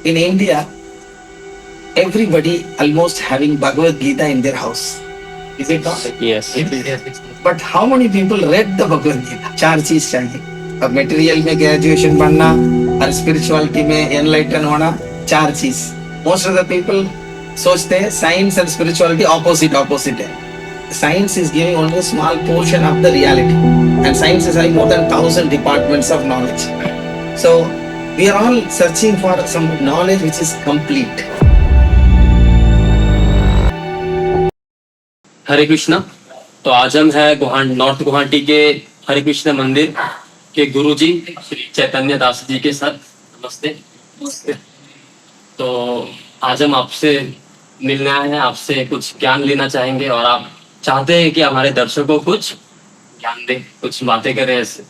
In India, everybody almost having Bhagavad Gita in their house. Is it not? Yes. But how many people read the Bhagavad Gita? चार चीज चाहिए. अब material में graduation बनना और spirituality में enlighten होना, चार चीज. मोस्ट ऑफ द पीपल सोचते हैं साइंस एंड स्पिरिचुअलिटी ऑपोजिट है. Science is giving only a small portion of the reality, and science is having more than 1,000 departments of knowledge. So we are all searching for some knowledge which is complete. हरे कृष्णा. तो आज हम है north Guwahati के हरे कृष्ण मंदिर के गुरुजी श्री चैतन्य दास जी के साथ. नमस्ते. तो आज हम आपसे मिलने आए हैं, आपसे कुछ ज्ञान लेना चाहेंगे और आप चाहते हैं कि हमारे दर्शकों को कुछ ज्ञान दें, कुछ बातें करें ऐसे.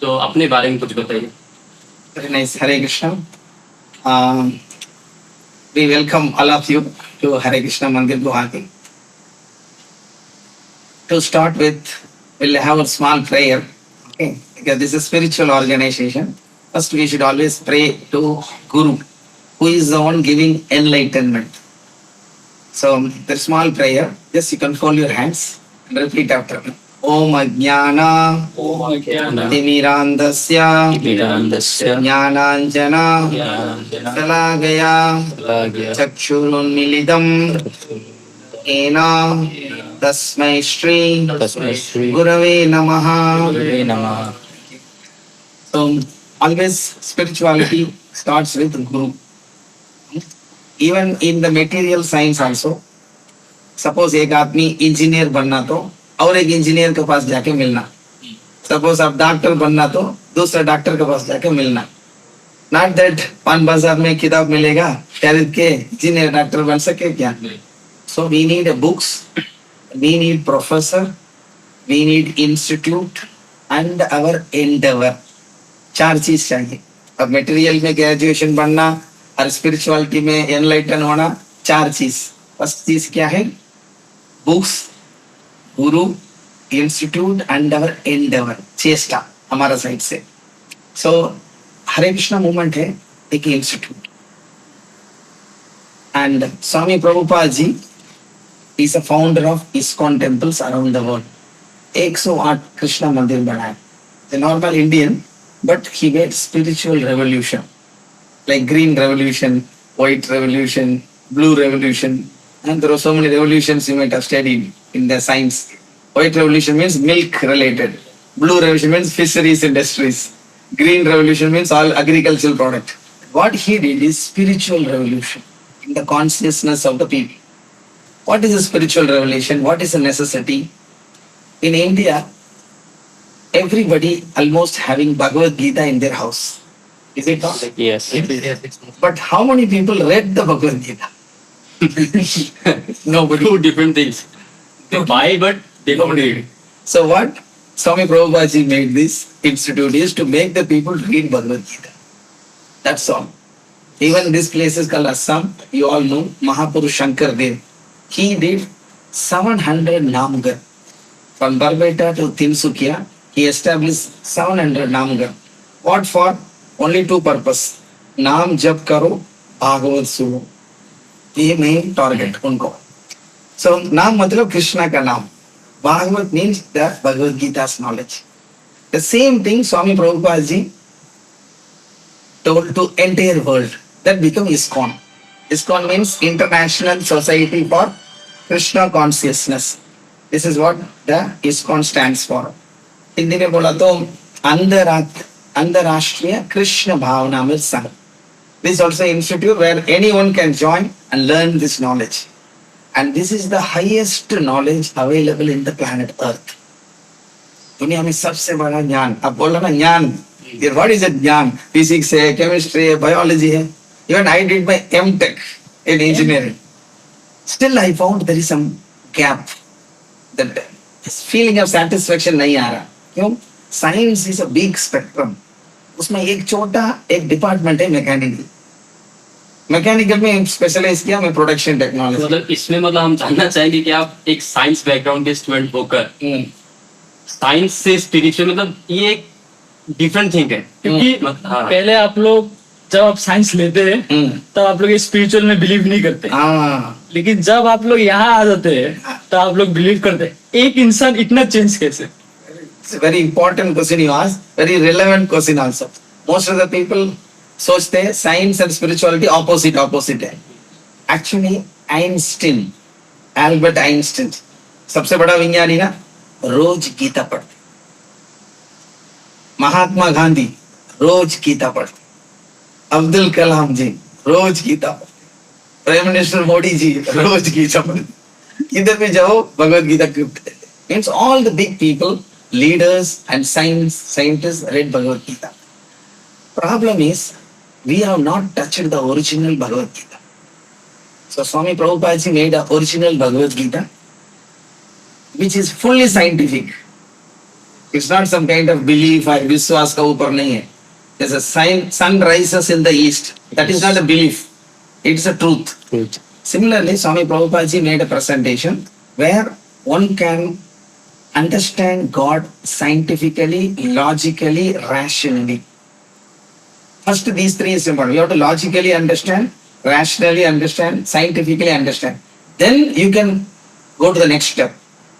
तो अपने बारे में कुछ बताइए. Very nice. Hare Krishna. We welcome all of you to Hare Krishna Mandir Guwahati. To start with, we'll have a small prayer. Okay, because this is a spiritual organization. First, we should always pray to Guru, who is the one giving enlightenment. So, the small prayer, just you can fold your hands and repeat after me. Om Ajnana Timirandasya Jnananjana Salagaya Chakshurunmilidam Ena Tasmai Shri Gurave Namaha. So, always spirituality starts with Guru. Even in the material science also, suppose एक आदमी engineer बनना तो और एक engineer के पास जाके मिलना. Suppose आप डॉक्टर बनना तो दूसरे डॉक्टर के पास जाके मिलना. नॉट दैट पान बाजार में किताब मिलेगा खरीद के इंजीनियर डॉक्टर बन सके क्या. So we need books, we need professor, we need institute and our endeavour. चार चीज चाहिए. अब मटेरियल में ग्रेजुएशन बनना और स्पिरिचुअलिटी में एनलाइटन होना, चार चीज. फर्स्ट चीज क्या है? Books, Guru, institute and our Endeavour, चेष्टा हमारा साइड से. सो हरे कृष्णा मूवमेंट है एक institute, and Swami Prabhupad ji is a founder of ISKCON temples around the world. 108 Krishna मंदिर बनाए. Normal Indian, but he made spiritual revolution. Like green revolution, white revolution, blue revolution, and there are so many revolutions you might have studied in the science. White revolution means milk related. Blue revolution means fisheries industries. Green revolution means all agricultural product. What he did is spiritual revolution in the consciousness of the people. What is a spiritual revolution? What is a necessity? In India, everybody almost having Bhagavad Gita in their house. Is it not? Yes. But how many people read the Bhagavad Gita? Nobody. Two different things. They buy but they don't read. So what Swami Prabhupada ji made this institute is to make the people read Bhagavad Gita. That's all. Even this place is called Assam. You all know Mahapurush Shankar Dev. He did 700 Namgar. From Barbeta to Tinsukia, he established 700 Namgar. What for? Only two purpose. नाम जप करो, भागवत सुनो. ये main target उनको. So नाम मतलब कृष्णा का नाम. Bhagavat means the Bhagavad Gita's knowledge. The same thing Swami Prabhupada ji told to entire world. That become Isckon. Isckon means International Society for Krishna Consciousness. This is what the Isckon stands for. Hindi में बोला तो अंतरराष्ट्रीय कृष्ण भावनामृत संघ. This is also an institute where anyone can join and learn this knowledge. And this is the highest knowledge available in the planet Earth. दुनिया में सबसे बड़ा ज्ञान. अब बोला ना ज्ञान. What is it ज्ञान? Physics है, chemistry है, biology है. Even I did my M.Tech in engineering. Still I found there is some gap. That feeling of satisfaction नहीं आ रहा. क्यों? Science is a big spectrum. उसमें एक छोटा एक डिपार्टमेंट है मैकेनिकल में स्पेशलाइज किया मैं प्रोडक्शन टेक्नोलॉजी. मतलब इसमें हम जानना चाहेंगे कि आप एक साइंस बैकग्राउंड के स्टूडेंट होकर साइंस से स्पिरिचुअल ये एक डिफरेंट थिंग है. क्योंकि पहले आप लोग जब आप साइंस लेते हैं तब आप लोग स्पिरिचुअल में बिलीव नहीं करते, लेकिन जब आप लोग यहाँ आ जाते हैं तो आप लोग बिलीव करते हैं। एक इंसान इतना चेंज कैसे? It's a very important question you asked, very relevant question also. Most of the people सोचते हैं science and spirituality opposite है. Actually, Albert Einstein, सबसे बड़ा विज्ञानी ना, रोज गीता पढ़ते. महात्मा गांधी रोज गीता पढ़ते. अब्दुल कलाम जी रोज गीता पढ़ते. प्राइम मिनिस्टर मोदी जी रोज गीता पढ़ते. इधर भी जाओ भगवत गीता पढ़ते. Means all the big people, leaders and scientists read Bhagavad Gita. Problem is, we have not touched the original Bhagavad Gita. So Swami Prabhupada ji made an original Bhagavad Gita, which is fully scientific. It's not some kind of belief or viswas ka upar nahi hai. There's a sun rises in the east. That is not a belief. It's a truth. Similarly, Swami Prabhupada ji made a presentation where one can understand God scientifically, logically, rationally. First, these three is important. You have to logically understand, rationally understand, scientifically understand. Then you can go to the next step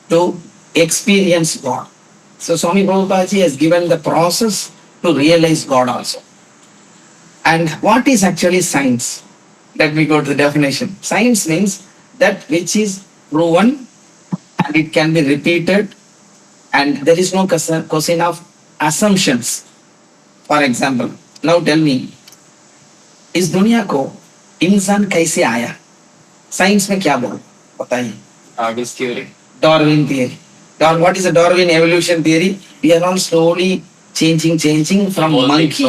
to experience God. So Swami Prabhupada ji has given the process to realize God also. And what is actually science? Let me go to the definition. Science means that which is proven and it can be repeated, and there is no question of assumptions. For example, now tell me, इस दुनिया को इंसान कैसे आया? Science में क्या बोल बताइए? Darwin's theory. Darwin theory. What is the Darwin evolution theory? We are all slowly changing from monkey.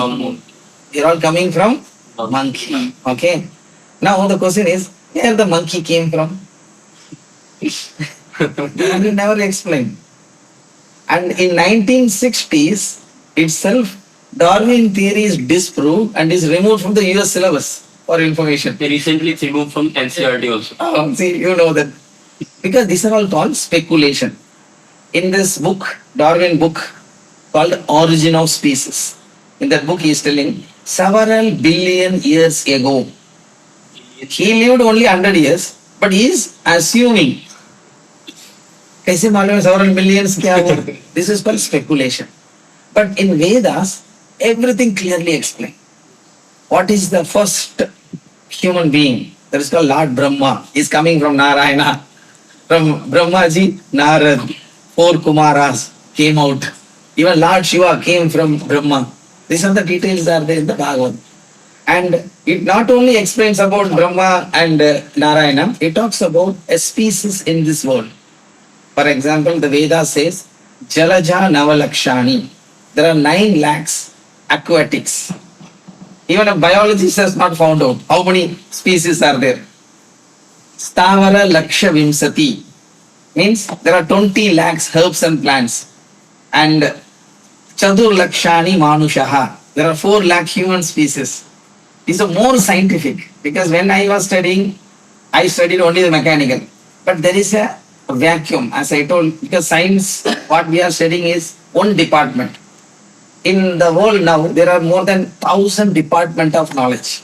We are all coming from monkey. Okay. Now the question is, where the monkey came from? We never explain. And in 1960s itself, Darwin theory is disproved and is removed from the US syllabus for information. Recently it's removed from NCERT also. See, you know that. Because these are all called speculation. In this book, Darwin book called Origin of Species, in that book he is telling several billion years ago. He lived only 100 years, but he is assuming. कैसे मालूम है several millions क्या हो? This is called speculation. But in Vedas, everything clearly explained. What is the first human being? That is called Lord Brahma. He is coming from Narayana. From Brahmaji, Narad. 4 Kumaras came out. Even Lord Shiva came from Brahma. These are the details that are there in the Bhagavad. And it not only explains about Brahma and Narayana, it talks about a species in this world. For example, the Veda says, Jalaja Navalakshani. There are 9 lakhs aquatics. Even a biologist has not found out how many species are there. Stavara Laksha Vimsati means there are 20 lakhs herbs and plants. And Chatur Lakshani Manushaha. There are 4 lakh human species. These are more scientific, because when I was studying, I studied only the mechanical. But there is a vacuum, as I told, because science, what we are studying is one department. In the world now, there are more than 1,000 departments of knowledge.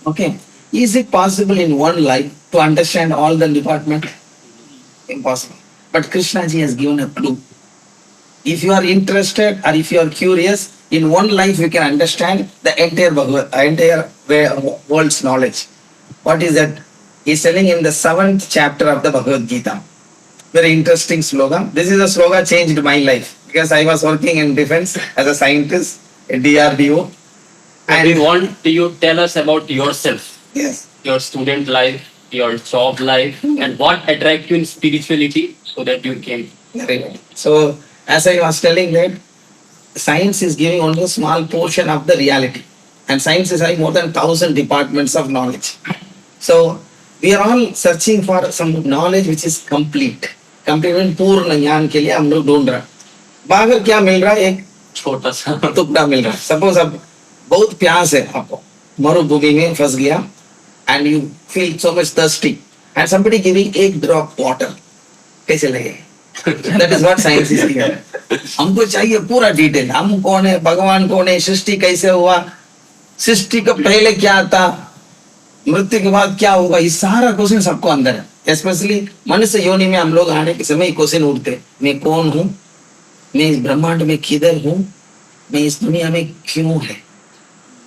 Okay. Is it possible in one life to understand all the departments? Impossible. But Krishna ji has given a clue. If you are interested or if you are curious, in one life you can understand the entire world's knowledge. What is that? He is telling in the 7th chapter of the Bhagavad Gita. Very interesting slogan. This is a slogan changed my life, because I was working in defense as a scientist at DRDO. And we want you to tell us about yourself. Yes. Your student life, your job life, and what attracted you in spirituality so that you came. Very good. So, as I was telling that, science is giving only a small portion of the reality. And science is having more than 1,000 departments of knowledge. So, we are all searching for some knowledge which is complete. Complete means पूर्ण ज्ञान के लिए हम लोग ढूंढ रहे हैं. बाहर क्या मिल रहा है? एक छोटा सा टुकड़ा मिल रहा है. Suppose अब बहुत प्यास है आपको, मरुभूमि में फंस गया, and you feel so much thirsty, and somebody giving 1 drop water, कैसे लगे? That is what science is here. हमको चाहिए पूरा डिटेल. हम कौन है, भगवान कौन है, सृष्टि कैसे हुआ, सृष्टि का पहले क्या था, मृत्यु के बाद क्या होगा, ये सारा क्वेश्चन सबको अंदर है। स्पेशली मनुष्य योनि में हम लोग आने के समय क्वेश्चन उठते, मैं कौन हूँ, मैं इस ब्रह्मांड में किधर हूँ, मैं इस दुनिया में क्यों है।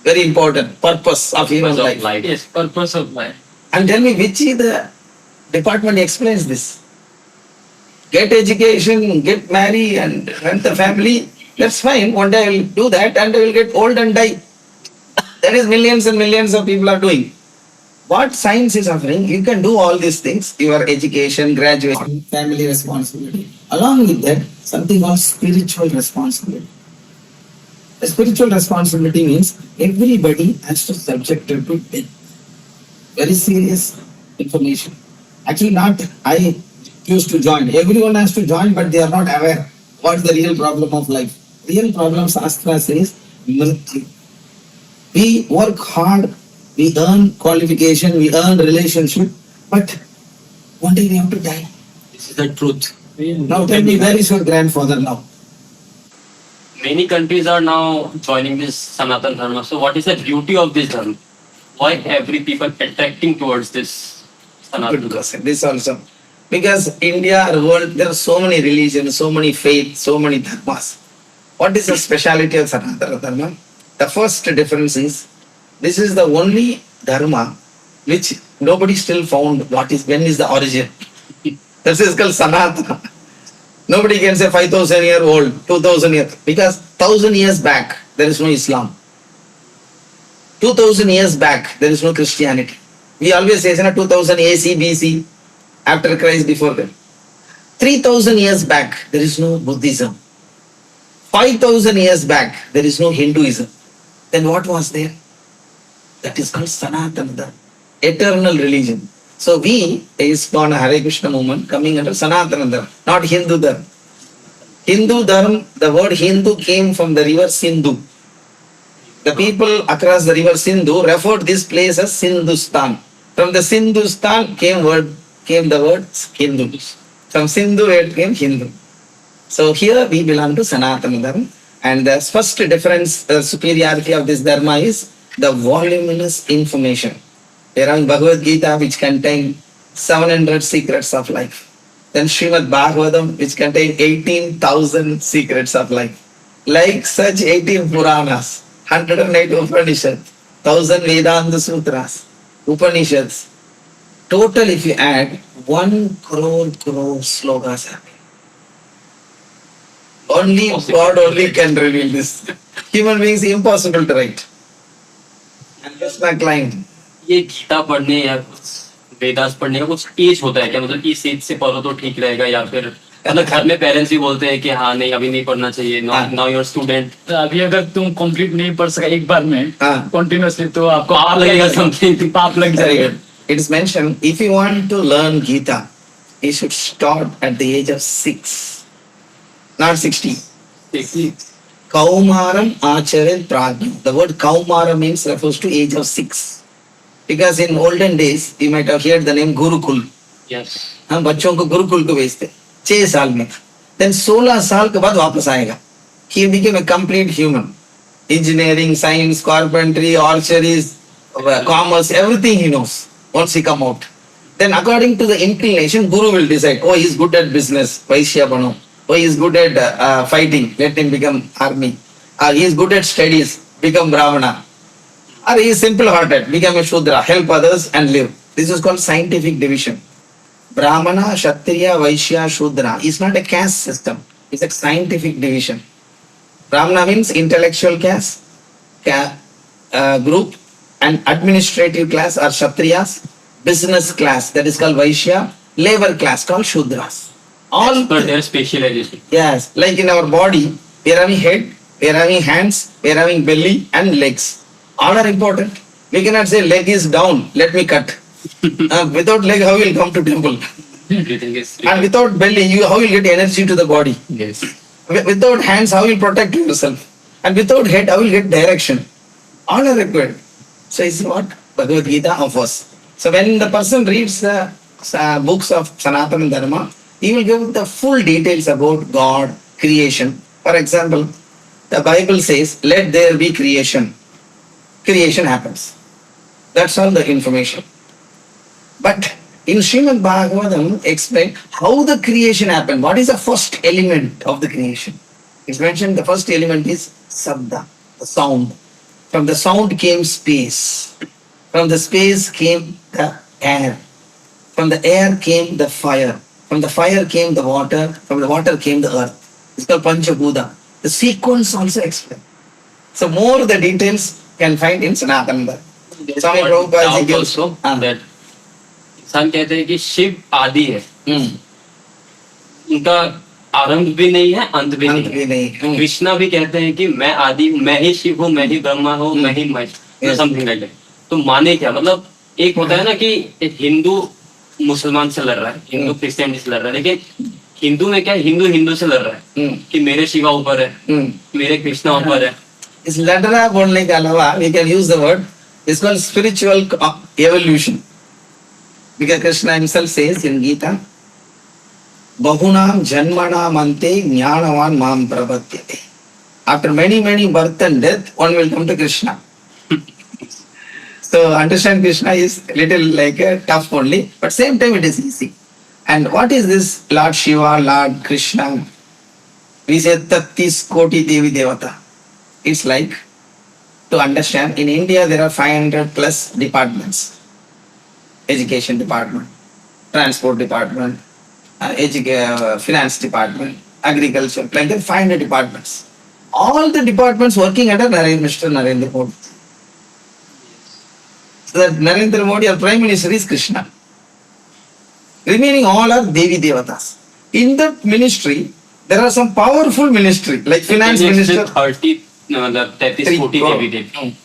Very important purpose of human life. Yes, purpose of life. And tell me, which is the department explains this? Get education, get married, and run the family. That's fine. One day I will do that, and I will get old and die. That is millions and millions of people are doing. What science is offering, you can do all these things. Your education, graduation, family responsibility. Along with that, something called spiritual responsibility. The spiritual responsibility means everybody has to subject to death. Very serious information. Actually, not I used to join. Everyone has to join, but they are not aware what's the real problem of life. Real problem, Shastra says, mrityu. We work hard, we earn qualification, we earn relationship, but one day we have to die. This is the truth. Now tell me, where is your grandfather now? Many countries are now joining this Sanatan Dharma. So what is the beauty of this Dharma? Why every people attracting towards this Sanatan Good Dharma? question. This also. Because India, the world, there are so many religions, so many faiths, so many dharmas. What is the speciality of Sanatana Dharma? The first difference is, this is the only dharma which nobody still found when is the origin. This is called Sanatana. Nobody can say 5,000 years old, 2,000 years, because 1,000 years back there is no Islam. 2,000 years back there is no Christianity. We always say 2000 AC, BC, after Christ, before that. 3,000 years back there is no Buddhism. 5,000 years back there is no Hinduism. Then what was there? That is called Sanatan Dharma, eternal religion. So we, Isckon Hare Krishna movement, coming under Sanatana Dharma, not Hindu Dharma. Hindu Dharma, the word Hindu came from the river Sindhu. The people across the river Sindhu referred this place as Sindhustan. From the Sindhustan came the word Hindu. From Sindhu it came Hindu. So here we belong to Sanatana Dharma. And the first difference, superiority of this Dharma is the voluminous information. There are Bhagavad Gita which contain 700 secrets of life. Then Srimad Bhagavatam which contain 18,000 secrets of life. Like such 18 Puranas, 108 Upanishads, 1000 Vedanta Sutras, Upanishads. Total if you add, 1 crore slokas are there. Only God only can reveal this. Human beings impossible to write. And that's my client. ये गीता पढ़ने या कुछ वेदास पढ़ने का कुछ as होता है क्या? मतलब इस एज से पढ़ो तो ठीक रहेगा, या फिर मतलब घर में पेरेंट्स भी बोलते हैं कि हाँ नहीं अभी नहीं पढ़ना चाहिए, नाउ योर स्टूडेंट, तो अभी अगर तुम कंप्लीट नहीं पढ़ सका एक बार में कंटिन्यूअसली तो आपको पाप लगेगा, समथिंग पाप लग जाएगा. It is mentioned, if you want to learn Gita, you should start at the age of 6, not 60. Kaumaram Acharet Prajna. The word Kaumara means refers to age of 6. Because in olden days, you might have heard the name Gurukul. Yes हम बच्चों को गुरुकुल को भेजते 6 साल में. Then 16 साल के बाद वापस आएगा. He became a complete human. Engineering, science, carpentry, archery, commerce, everything he knows once he come out. Then according to the inclination, Guru will decide, oh, he is good at business, Vaishya Bano. Oh, he is good at fighting, let him become army. He is good at studies, become Brahmana. Or he is simple-hearted, become a Shudra, help others and live. This is called scientific division. Brahmana, Kshatriya, Vaishya, Shudra is not a caste system. It's a scientific division. Brahmana means intellectual caste, group, and administrative class are Kshatriyas, business class, that is called Vaishya, labor class called Shudras. All पर their specialization. yes, like in our body, we are having head, we are having hands, we are having belly and legs. All are important. We cannot say leg is down, let me cut. Without leg, how will you come to temple? Everything is And without belly, how will you get energy to the body? Yes. Without hands, how will you protect yourself? And without head, how will you get direction? All are required. So it's what Bhagavad Gita offers. So when the person reads the books of Sanatan Dharma, he will give the full details about God, creation. For example, the Bible says, let there be creation. creation happens. That's all the information. But in Srimad Bhagavatam explain how the creation happened. What is the first element of the creation? It's mentioned the first element is Sabda, the sound. From the sound came space. From the space came the air. From the air came the fire. From the fire came the water. From the water came the earth. It's called Panchabhuta. The sequence also explained. So more the details can find in Sanatan Dharma. Swami Prabhupada ji gives. Also that इंसान कहते हैं कि शिव आदि है, उनका आरंभ भी नहीं है, अंत भी नहीं है। कृष्णा भी कहते हैं कि मैं आदि हूँ, मैं ही शिव हूँ, मैं ही ब्रह्मा हूँ, मैं ही महेश, समथिंग लाइक दैट। तो माने क्या मतलब, एक होता है ना कि एक हिंदू मुसलमान से लड़ रहा है, हिंदू क्रिश्चियन से लड़ रहा है, लेकिन हिंदू में क्या है, हिंदू हिंदू से लड़ रहा है कि मेरे शिवा ऊपर है, मेरे कृष्णा ऊपर है। इस लड़ना बोलने के अलावा we can use the word, it's called spiritual evolution. Because Krishna himself says in Gita, Bahunam Janmanam Ante Jnanavan Mam Prapadyate. After many birth and death, one will come to Krishna. So understand Krishna is little like a tough only, but same time it is easy. And what is this Lord Shiva, Lord Krishna? We say Tattis Koti Devi Devata. It's like, to understand, in India there are 500 plus departments. Education department, transport department, finance department, agriculture, like that 500 departments. All the departments working under Mr. Narendra Modi. So that Narendra Modi, our Prime Minister, is Krishna. Remaining all are Devi Devatas. In that ministry, there are some powerful ministry, like finance minister. 30, no, the 30, 40 Devi Devi.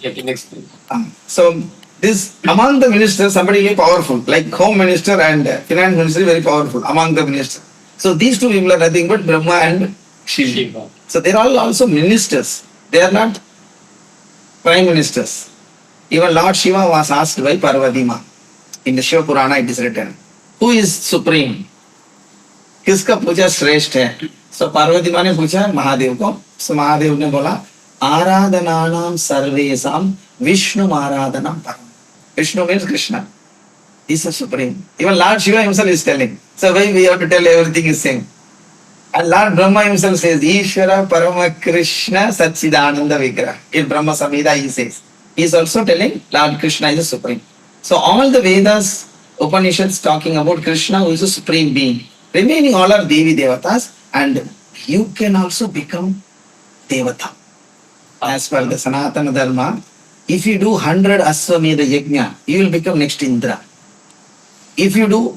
You can explain. So, this among the ministers, somebody very powerful, like home minister and finance minister, very powerful among the ministers. So these two people are nothing but Brahma and Shiva. So they are all also ministers. They are not prime ministers. Even Lord Shiva was asked by Parvati Ma. In the Shiva Purana it is written, who is supreme? किसका पूजा श्रेष्ठ है? So Parvati Ma ने पूछा महादेव को. So Mahadev ने बोला आराधनानाम सर्वेसाम विष्णु आराधनम परम. Vishnu means Krishna. He is the supreme. Even Lord Shiva himself is telling. So why we have to tell everything is same? And Lord Brahma himself says, Ishvara Parama Krishna Satchidananda Vigraha. In Brahma Samhita he says. He is also telling Lord Krishna is the supreme. So all the Vedas, Upanishads talking about Krishna who is the supreme being. Remaining all are Devi Devatas, and you can also become Devata. As per the Sanatana Dharma, if you do 100 Aswamedha Yajna, you will become next Indra. If you do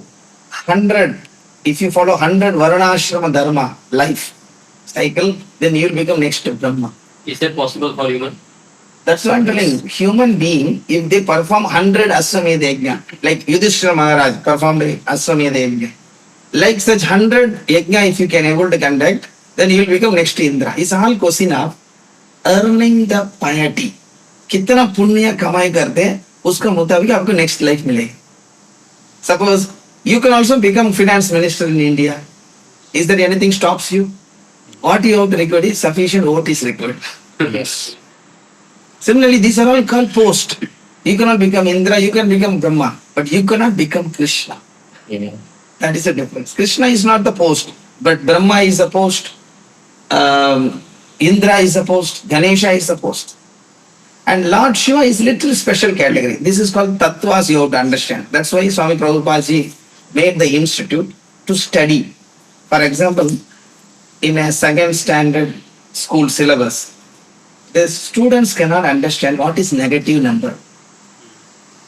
100, if you follow 100 Varanashrama Dharma life cycle, then you will become next to Brahma. Is that possible for human? That's what I'm telling you. Human being, if they perform 100 Aswamedha Yajna, like Yudhishthira Maharaj performed Aswamedha Yajna, like such 100 Yajna if you can able to conduct, then you will become next to Indra. It's all question of earning the piety. कितना पुण्य कमाई करते हैं उसका मुताबिक आपको next life मिलेगी. Suppose you can also become finance minister in India. Is there anything stops you? What you have to record is sufficient vote is required. Yes. Similarly, these are all called post. You cannot become Indra, you can become Brahma, but you cannot become Krishna. Yeah. That is the difference. Krishna is not the post, but Brahma is the post. Indra is the post. Ganesha is the post. And Lord Shiva is little special category. This is called Tattvas you have to understand. That's why Swami Prabhupada ji made the institute to study. For example, in a second standard school syllabus, the students cannot understand what is negative number.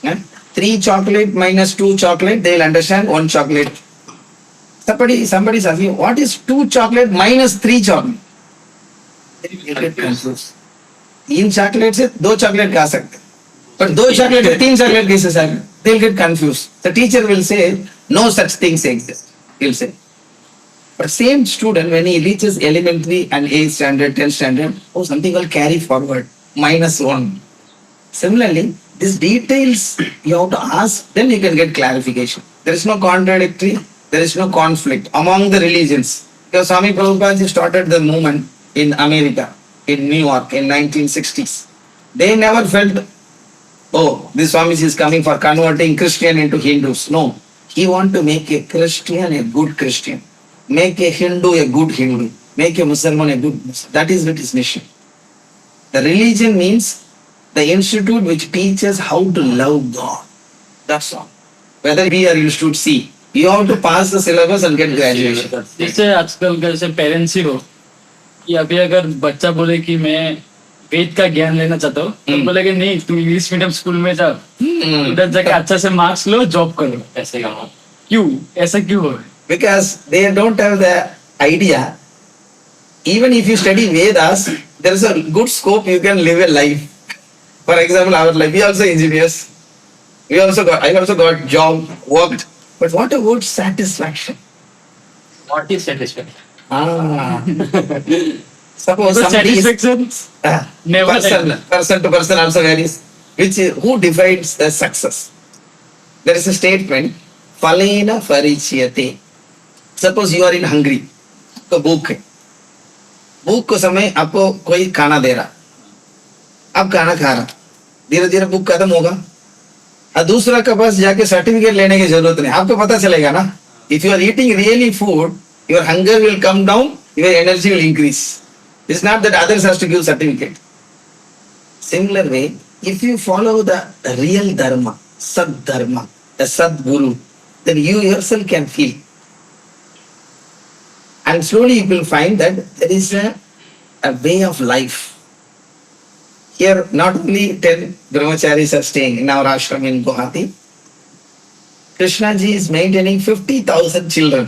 3 chocolate minus 2 chocolate, they will understand 1 chocolate. Somebody is asking, what is 2 chocolate minus 3 chocolate? They will get confused. 3 chocolate से 2 chocolate खा सकते, but 2 chocolate से 3 chocolate कैसे सकते? They'll get confused. The teacher will say, no such things exist. He'll say. But same student, when he reaches elementary and 8th standard, 10th standard, something will carry forward, -1. Similarly, these details you have to ask, then you can get clarification. There is no contradictory, there is no conflict among the religions. Because Swami Prabhupada started the movement in America, in New York, in 1960s. They never felt, oh, this Swamiji is coming for converting Christian into Hindus. No. He want to make a Christian a good Christian. Make a Hindu a good Hindu. Make a Muslim a good Muslim. That is what his mission. The religion means the institute which teaches how to love God. That's all. Whether B or you should see. You have to pass the syllabus and get graduation. जैसे आजकल का जैसे parents ही हो कि अभी अगर बच्चा बोले कि मैं वेद का ज्ञान लेना चाहता हूँ तो बोले कि नहीं तू इंग्लिश मीडियम स्कूल में जा उधर जाके अच्छा से मार्क्स लो जॉब करो ऐसे कहो क्यों ऐसा क्यों हो Because they don't have the idea. Even if you study Vedas, there is a good scope you can live a life. For example, our life, we also engineers. I also got job, worked. But what about satisfaction? What is satisfaction? Suppose तो somebody is satisfaction never person to person also varies. Who defines the success? There is a statement, Phalena Farichyate. Suppose you are in Hungary, तो भूख है भूख को समय आपको कोई खाना दे रहा आप खाना खा रहा धीरे धीरे भूख खत्म होगा और दूसरा के पास जाके सर्टिफिकेट लेने की जरूरत नहीं आपको पता चलेगा ना if you are eating really food your hunger will come down your energy will increase it's not that others has to give certificate similar way if you follow the real dharma sad dharma the sad guru then you yourself can feel and slowly you will find that there is a way of life. Here not only 10 brahmacharis are staying in our ashram in Guwahati. Krishna ji is maintaining 50,000 children.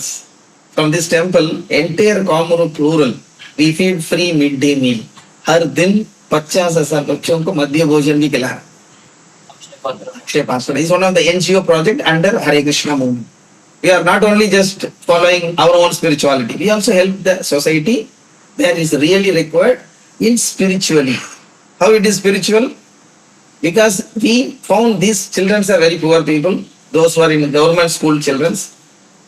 From this temple, entire Kamuru plural, we feed free midday meal. हर दिन 50,000 बच्चों को मध्य भोजन भी खिला Akshay Pastor is one of the NGO project under Hare Krishna movement. We are not only just following our own spirituality, we also help the society that is really required in spiritually. How it is spiritual? Because we found these children are very poor people, those who are in government school children.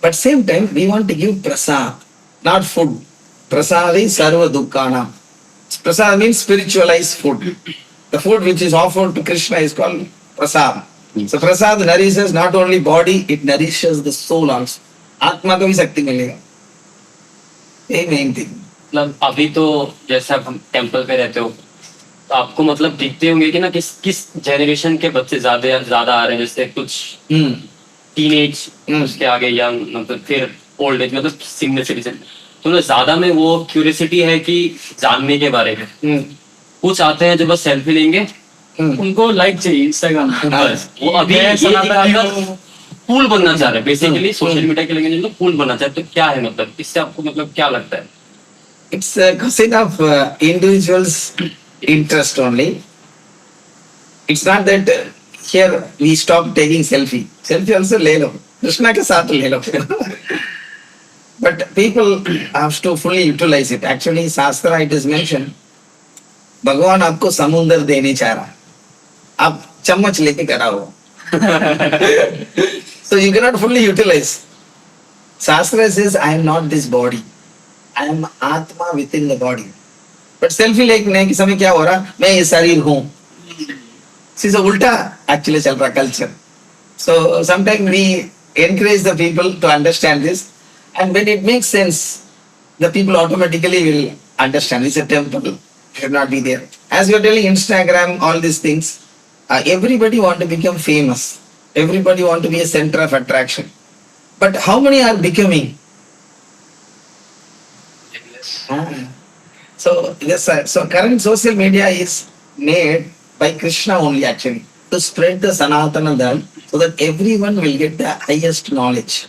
But same time, we want to give prasad, not food. Prasad is sarva dukkana. Prasad means spiritualized food. The food which is offered to Krishna is called prasad. So prasad nourishes not only body, it nourishes the soul also. आत्मा को भी शक्ति मिलेगा यही main thing मतलब अभी तो जैसे आप हम टेम्पल पे रहते हो तो आपको मतलब दिखते होंगे कि ना किस जनरेशन के बच्चे ज्यादा आ रहे हैं जैसे कुछ टीनेज उसके आगे यंग मतलब फिर ओल्ड एज मतलब सीनियर सिटीजन तो ना ज्यादा में वो क्यूरियोसिटी है कि जानने के बारे में कुछ आते हैं जो बस सेल्फी लेंगे उनको लाइक चाहिए इंस्टाग्राम वो अभी ये दिखाकर कूल बनना चाह रहे हैं बेसिकली सोशल मीडिया के लिए जो कूल बनना चाहते तो क्या है मतलब इससे आपको मतलब क्या लगता है It's a question of individual's interest only. It's not that here we stop taking selfie. Selfie also ले लो कृष्णा के साथ ले लो But people have to fully utilize it. Actually, Shastra it is mentioned. भगवान आपको समुंदर देने चाह रहा आप चम्मच लेके कराओ So you cannot fully utilize. Shastra says, I am not this body. I am Atma within the body. But selfie लेने के समय क्या हो रहा मैं ये शरीर हूँ सीधा उल्टा actually चल रहा culture. So sometimes we encourage the people to understand this and when it makes sense the people automatically will understand it's a temple should not be there. As you are telling Instagram, all these things, everybody want to become famous. Everybody want to be a center of attraction. But how many are becoming? So yes, so current social media is made by Krishna only actually to spread the Sanatana Dharma so that everyone will get the highest knowledge.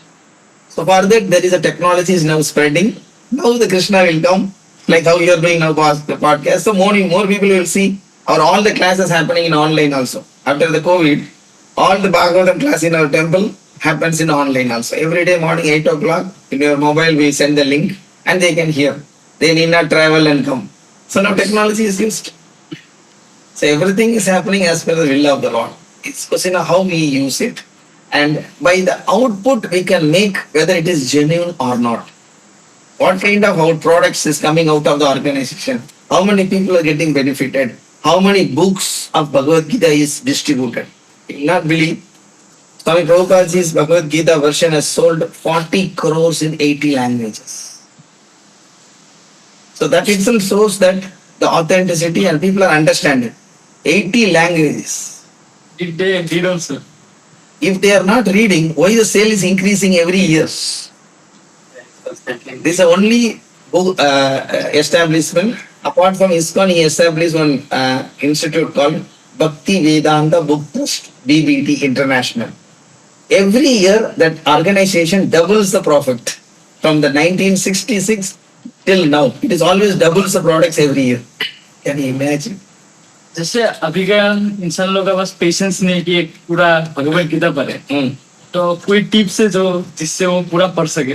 So for that there is a technology is now spreading. Now the Krishna will come. Like how you are doing now the podcast. So more people will see or all the classes happening in online also. After the COVID, all the Bhagavatam class in our temple happens in online also. Every day morning 8 o'clock in your mobile we send the link and they can hear. They need not travel and come. So now technology is used. So everything is happening as per the will of the Lord. It's question of how we use it. And by the output we can make whether it is genuine or not. What kind of products is coming out of the organization? How many people are getting benefited? how many books of Bhagavad Gita is distributed. You will not believe. Swami Prabhupada's Bhagavad Gita version has sold 40 crores in 80 languages. So that itself shows that the authenticity and people are understanding. 80 languages. If they read also. If they are not reading, why the sale is increasing every year? Constantly. This is the only establishment. Apart from Isckon, he established one institute called Bhakti Vedanta Book Trust, BBT International. Every year, that organization doubles the profit. From the 1966 till now, it is always doubles the products every year. Can you imagine? जैसे अभी का इंसान लोगों का पास patience नहीं कि एक पूरा भगवत गीता पढ़े, तो कोई टिप्स है जो जिससे वो पूरा पढ़ सके?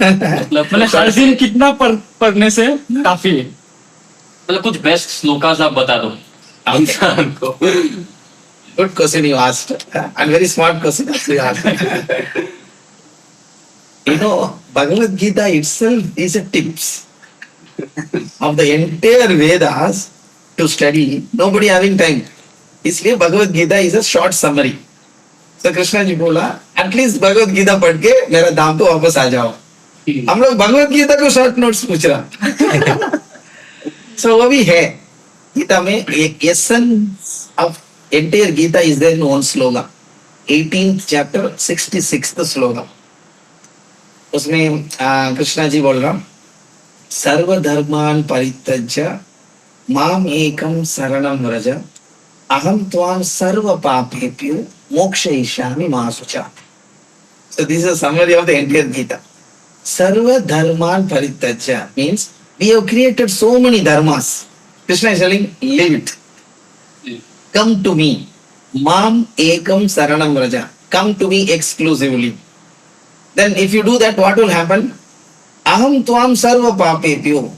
मतलब हर दिन कितना पढ़ने से काफी है? मतलब कुछ बेस्ट श्लोकास आप बता दो इंसान को. Good question you asked. And very smart question also you asked. You know, Bhagavad Gita itself is a tips of the entire Vedas to study. Nobody having time. इसलिए Bhagavad Gita is a short summary. So Krishna ji बोला, at least Bhagavad Gita पढ़ के मेरा दाम पे वापस आ जाओ. हम लोग भगवत गीता को शॉर्ट नोट्स पूछ रहा. So वो भी है. गीता में एक essence of entire Gita is there in one slogan. 18th chapter, 66th slogan. उसमें कृष्णा जी बोल रहा, सर्वधर्मान परित्यज्य माम एकम शरणम व्रज अहम त्वाम सर्व पापेभ्यो मोक्षयिष्यामि मा शुचा. So this is a summary of the entire Gita. Sarva dharman parityajya means we have created so many dharmas. Krishna is telling, leave it. Come to me. Mam ekam saranam vraja. Come to me exclusively. Then if you do that, what will happen? Aham tvam sarva papepyo.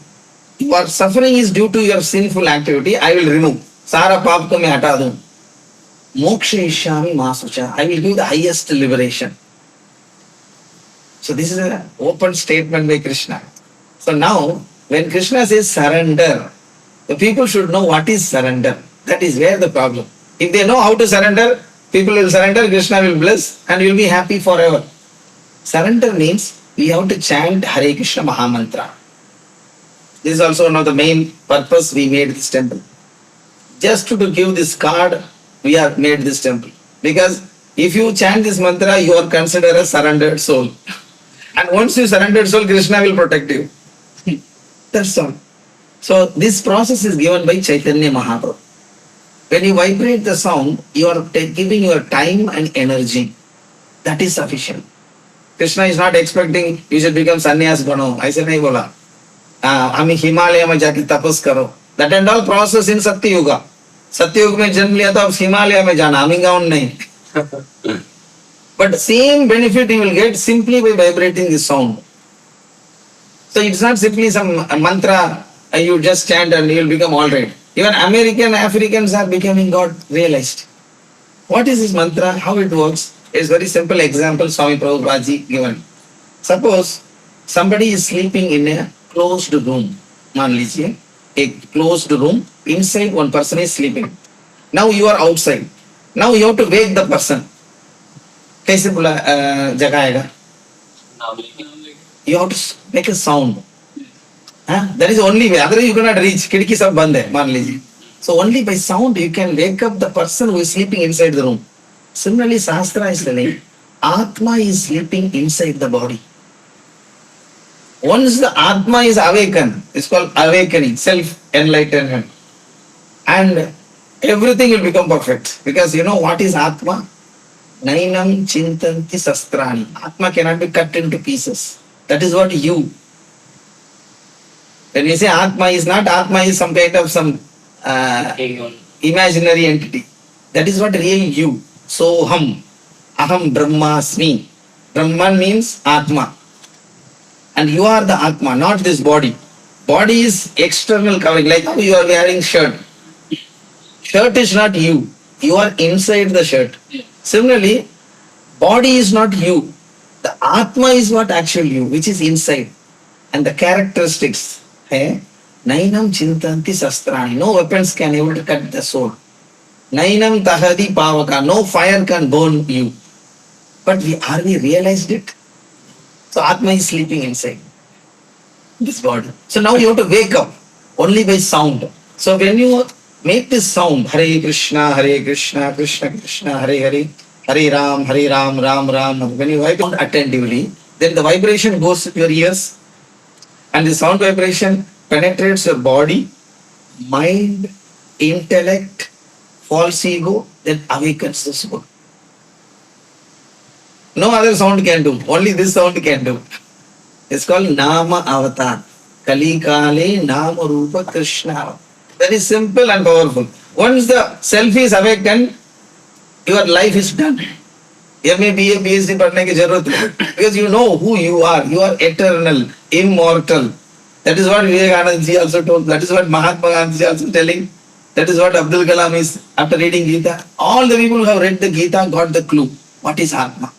Your suffering is due to your sinful activity. I will remove. Sara paap ko main hata दूं. Moksha ishyami ma sucha. I will give the highest liberation. So this is an open statement by Krishna. So now, when Krishna says surrender, the people should know what is surrender. That is where the problem. If they know how to surrender, people will surrender, Krishna will bless, and you will be happy forever. Surrender means we have to chant Hare Krishna Mahamantra. This is also one of the main purpose we made this temple. Just to give this card, we have made this temple. Because if you chant this mantra, you are considered a surrendered soul. And once you surrendered soul, Krishna will protect you. That's all. So this process is given by Chaitanya Mahaprabhu. When you vibrate the sound, you are giving your time and energy. That is sufficient. Krishna is not expecting you should become sannyas bano. I said, nahi bola. हमें हिमालय में जाके तपस करो. That and all process in सत्ययुगा. सत्ययुग में जन्म लिया तो अब हिमालय में जाना, हमें गाउन नहीं. But same benefit you will get simply by vibrating the sound. So it's not simply some mantra you just chant and you will become all right. Even American Africans are becoming God realized. What is this mantra? How it works? It's very simple example Swami Prabhupada ji given. Suppose somebody is sleeping in a closed room. मान लीजिए एक closed room. Inside one person is sleeping. Now you are outside. Now you have to wake the person. कैसे बुला जगाएगा? You have to make a sound. That is only way. Otherwise you cannot reach. खिड़की सब बंद है मान लीजिए. So only by sound you can wake up the person who is sleeping inside the room. Similarly, Shastra is telling Atma is sleeping inside the body. Once the Atma is awakened, it's called awakening, self-enlightenment. And everything will become perfect. Because you know what is Atma? Nainam chintanti sastrani. Atma cannot be cut into pieces. That is what you. When we say Atma is not, Atma is some kind of some imaginary entity. That is what real you. Soham. Aham Brahmasmi. Brahman means Atma. And you are the Atma, not this body. Body is external covering, like how you are wearing shirt. Shirt is not you. You are inside the shirt. Similarly, body is not you. The Atma is what actual you, which is inside. And the characteristics. Nainam chintanti sastrani. No weapons can able to cut the soul. Nainam tahadi pavaka. No fire can burn you. But are we realized it? So Atma is sleeping inside this body. So now you have to wake up only by sound. So when you make this sound, Hare Krishna, Krishna Krishna, Hare Hare, Hare Ram, Ram Ram, when you vibrate attentively, then the vibration goes to your ears and the sound vibration penetrates your body, mind, intellect, false ego, then awakens the soul. No other sound can do, only this sound can do. It's called Nama Avatar. Kali Kale Nama Rupa Krishna. Very simple and powerful. Once the self is awakened, your life is done. MA, BA, PhD पढ़ने की जरूरत नहीं, because you know who you are. You are eternal, immortal. That is what Vivekananda ji also told. That is what Mahatma Gandhi ji also telling. That is what Abdul Kalam is after reading Gita. All the people who have read the Gita got the clue. What is Atma?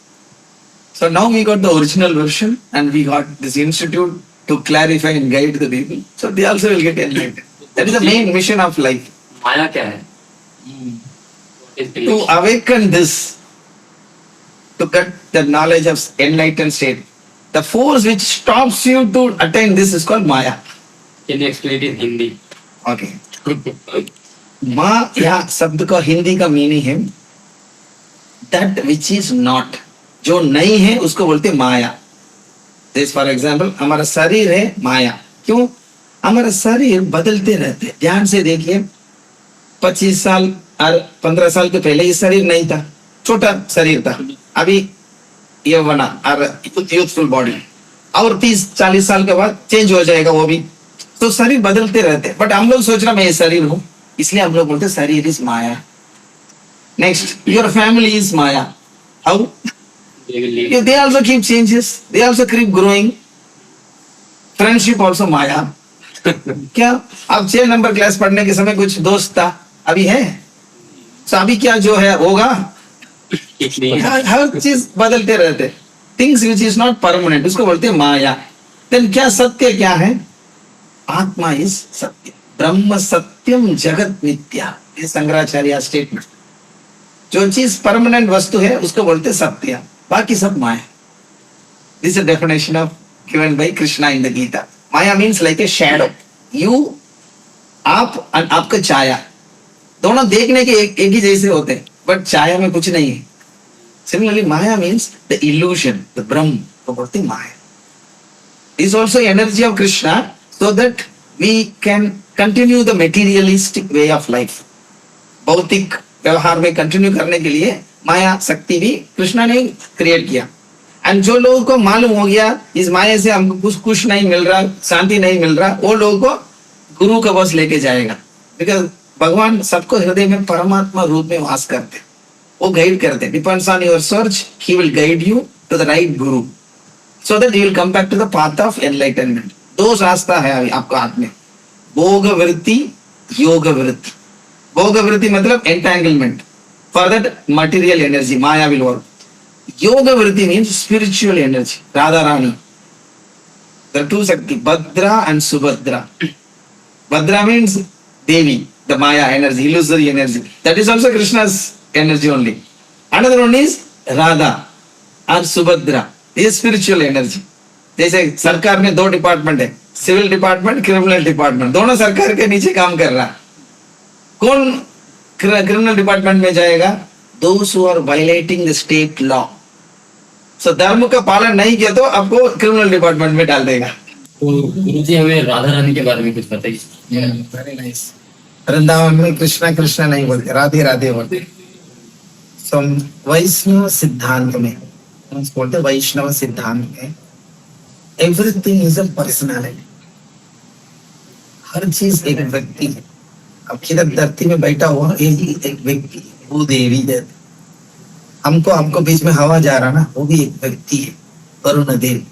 So now we got the original version and we got this institute to clarify and guide the people. So they also will get enlightened. That is the main mission of life. माया क्या है? To awaken this, to get the knowledge of enlightened state. The force which stops you to attain this is called Maya. Can you explain it in Hindi? Okay. Maya शब्द का हिंदी का meaning है that which is not. जो नहीं है उसको बोलते माया. जैसे फॉर एग्जाम्पल हमारा शरीर है माया. क्यों? हमारा शरीर बदलते रहते. ध्यान से देखिए, 25 साल और 15 साल के पहले ये शरीर नहीं था, छोटा शरीर था. अभी ये बना और यूथफुल बॉडी, और 30-40 साल के बाद चेंज हो जाएगा वो भी. तो शरीर बदलते रहते. बट हम लोग सोच रहे मैं ये शरीर हूँ, इसलिए हम लोग बोलते शरीर is Maya. Next, your family is Maya. How? They also keep changes. They also keep growing. Friendship also माया. क्या अब 6 नंबर क्लास पढ़ने के समय कुछ दोस्त था, अभी है. So अभी क्या जो है होगा. हर चीज बदलते रहते. Things which is not permanent, उसको बोलते हैं माया. Then क्या सत्य क्या है? आत्मा इज सत्य. ब्रह्म सत्यम जगत मिथ्या. ये शंकराचार्य स्टेटमेंट. जो चीज परमानेंट वस्तु है उसको बोलते सत्य, बाकी सब माया. This is a definition of given by Krishna in the Gita. Maya means like a shadow. You, आप और आपका छाया, दोनों देखने के एक ही जैसे होते हैं, बट छाया में कुछ नहीं है. Similarly, Maya means the illusion, the Brahm, को बोलते हैं माया. This is also energy of Krishna, so that we can continue the materialistic way of life. भौतिक व्यवहार में कंटिन्यू करने के लिए माया शक्ति भी कृष्णा ने क्रिएट किया. एंड जो लोगों को मालूम हो गया इस माया से हमको कुछ नहीं मिल रहा, शांति नहीं मिल रहा, वो लोगों को गुरु का बस लेके जाएगा. बिकॉज भगवान सबको हृदय में परमात्मा रूप में वास करते, वो गाइड करते. Depends on your search, he will guide you to the right guru, so that you will come back to the path of enlightenment. 2 रास्ता है अभी आपको हाथ में, भोग वृत्ति, योग वृत्ति. भोग वृत्ति मतलब entanglement. For that material energy, Maya will work. Yoga vritti means spiritual energy. Radha Rani. There are 2 Shakti, Bhadra and Subhadra. Bhadra means Devi, the Maya energy, illusory energy. That is also Krishna's energy only. Another one is Radha or Subhadra. This is spiritual energy. जैसे सरकार में 2 department है, civil department, criminal department. दोनों सरकार के नीचे काम कर रहा. कौन क्रिमिनल डिपार्टमेंट में जाएगा? Those who are violating the state law. So धर्म का पालन नहीं किया तो आपको क्रिमिनल डिपार्टमेंट में डाल देगा. तो गुरुजी हमें राधा रानी के बारे में कुछ बताइए. Very nice. वृंदावन में कृष्णा कृष्णा नहीं बोलते, राधे राधे बोलते. So वैष्णव सिद्धांत में बोलते, वैष्णव सिद्धांत में एवरीथिंग इज अ पर्सनालिटी. हर चीज एक व्यक्ति है. अब किधर धरती में बैठा हुआ एक व्यक्ति, वो देवी है. हमको बीच में हवा जा रहा ना, वो भी एक व्यक्ति है, वरुण देव.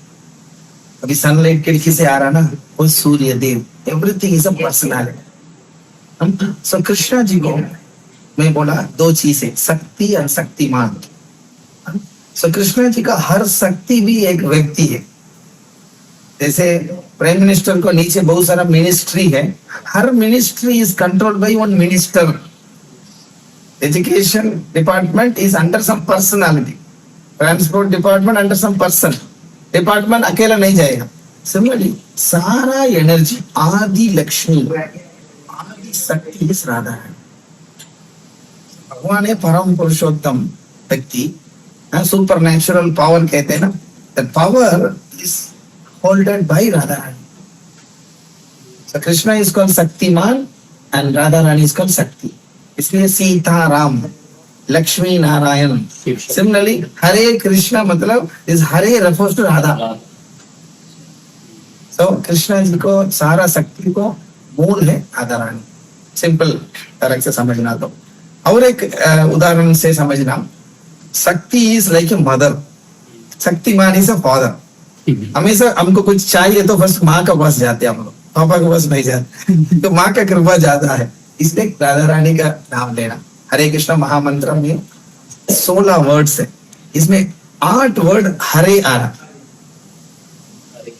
अभी सनलाइट खिड़की से आ रहा ना, वो Surya Dev. Everything is a personality. So Krishna ji को मैं बोला 2 चीजें, शक्ति और शक्तिमान. सो कृष्णा जी का हर शक्ति भी एक व्यक्ति है. जैसे प्राइम मिनिस्टर को नीचे बहुत सारा मिनिस्ट्री है, हर ministry is controlled by one minister. Education department is under some personality, transport department under some person. Department अकेला नहीं जाएगा. सिमिलरली सारा एनर्जी आदि लक्ष्मी, आदि शक्ति इस राधा है. भगवान है परम पुरुषोत्तम व्यक्ति, सुपर नेचुरल पावर कहते हैं ना. That power is holded by Radha Rani. So Krishna is called shaktiman and Radha Rani is called shakti. इसलिए सीता राम, लक्ष्मी नारायण. सिमिलरली हरे कृष्णा मतलब is Hare refers to Radha. So Krishna ji को सारा शक्ति को मूल है राधा रानी. सिंपल तरह से समझना. तो और एक उदाहरण से समझना. शक्ति is like a mother, Shaktimaan is a father. हमेशा हमको कुछ चाहिए तो फर्स्ट माँ का पास जाते हैं हम लोग, पापा के पास नहीं जाते. तो माँ का कृपा ज्यादा है, इसलिए राधा रानी का नाम लेना. हरे कृष्ण महामंत्र में 16 वर्ड्स है, इसमें 8 वर्ड हरे आ रहा,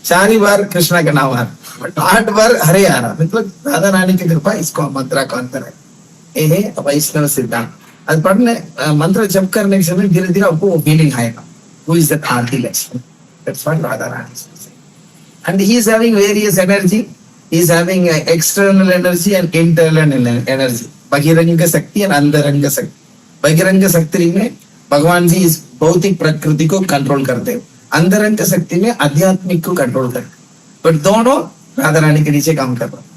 4 बार कृष्णा का नाम आ रहा, 8 बार हरे आ रहा. मतलब राधा रानी की कृपा इसको मंत्र का अंतर है. ये है वैष्णव सिद्धांत. आज पढ़ने मंत्र जप करने के समय धीरे धीरे आपको वो फीलिंग आएगा. Who is that Aarti Lakshmi? That's what Radha Rani is saying. And he is having various energy. He is having external energy and internal energy. बहिरंग शक्ति और अंतरंग शक्ति. बहिरंग शक्ति में भगवान जी इस भौतिक प्रकृति को कंट्रोल करते हैं, अंतरंग शक्ति में आध्यात्मिक को कंट्रोल करते हैं. बट दोनों राधा रानी के नीचे काम कर रहे हैं.